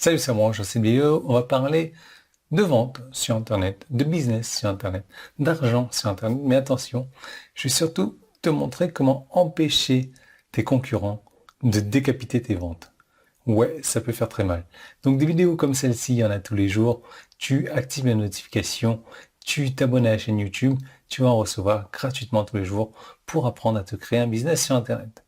Salut, c'est moi, dans cette vidéo, on va parler de vente sur Internet, de business sur Internet, d'argent sur Internet. Mais attention, je vais surtout te montrer comment empêcher tes concurrents de décapiter tes ventes. Ouais, ça peut faire très mal. Donc des vidéos comme celle-ci, il y en a tous les jours. Tu actives les notifications, tu t'abonnes à la chaîne YouTube, tu vas en recevoir gratuitement tous les jours pour apprendre à te créer un business sur Internet.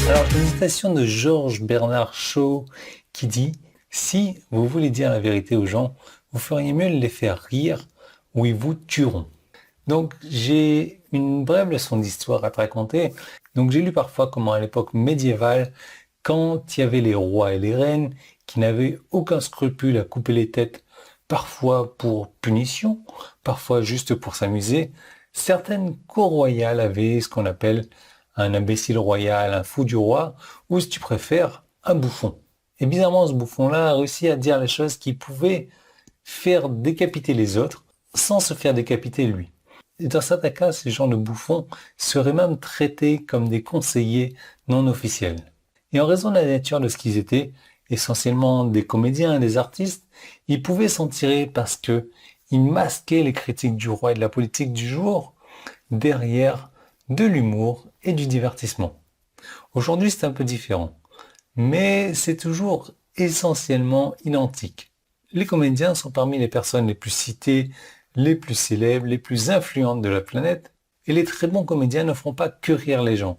Alors, j'ai une citation de Georges Bernard Shaw qui dit « Si vous voulez dire la vérité aux gens, vous feriez mieux de les faire rire ou ils vous tueront. » Donc, j'ai une brève leçon d'histoire à te raconter. Donc, j'ai lu parfois comment à l'époque médiévale, quand il y avait les rois et les reines qui n'avaient aucun scrupule à couper les têtes, parfois pour punition, parfois juste pour s'amuser, certaines cours royales avaient ce qu'on appelle un imbécile royal, un fou du roi, ou si tu préfères, un bouffon. Et bizarrement, ce bouffon-là a réussi à dire les choses qui pouvaient faire décapiter les autres sans se faire décapiter lui. Et dans certains cas, ces gens de bouffons seraient même traités comme des conseillers non officiels. Et en raison de la nature de ce qu'ils étaient, essentiellement des comédiens et des artistes, ils pouvaient s'en tirer parce que ils masquaient les critiques du roi et de la politique du jour derrière de l'humour et du divertissement. Aujourd'hui, c'est un peu différent, mais c'est toujours essentiellement identique. Les comédiens sont parmi les personnes les plus citées, les plus célèbres, les plus influentes de la planète, et les très bons comédiens ne font pas que rire les gens.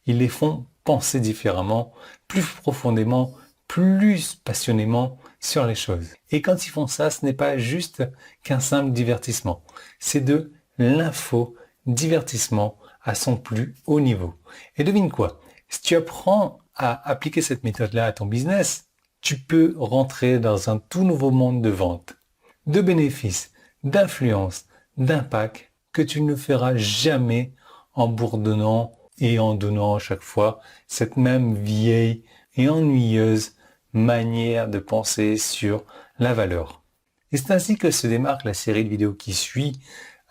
Ils les font penser différemment, plus profondément, plus passionnément sur les choses. Et quand ils font ça, ce n'est pas juste qu'un simple divertissement. C'est de l'info-divertissement à son plus haut niveau. Et devine quoi? Si tu apprends à appliquer cette méthode-là à ton business, tu peux rentrer dans un tout nouveau monde de vente, de bénéfices, d'influence, d'impact que tu ne feras jamais en bourdonnant et en donnant à chaque fois cette même vieille et ennuyeuse manière de penser sur la valeur. Et c'est ainsi que se démarque la série de vidéos qui suit,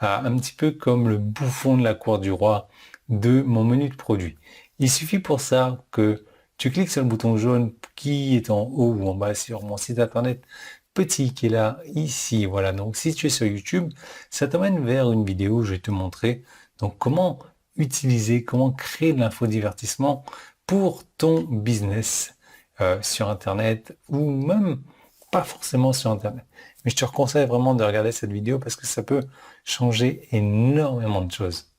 un petit peu comme le bouffon de la cour du roi de mon menu de produits. Il suffit pour ça que tu cliques sur le bouton jaune qui est en haut ou en bas sur mon site internet petit qui est là, ici, voilà. Donc si tu es sur YouTube, ça t'amène vers une vidéo où je vais te montrer donc comment utiliser, comment créer de l'infodivertissement pour ton business sur Internet ou même pas forcément sur Internet. Mais je te conseille vraiment de regarder cette vidéo parce que ça peut changer énormément de choses.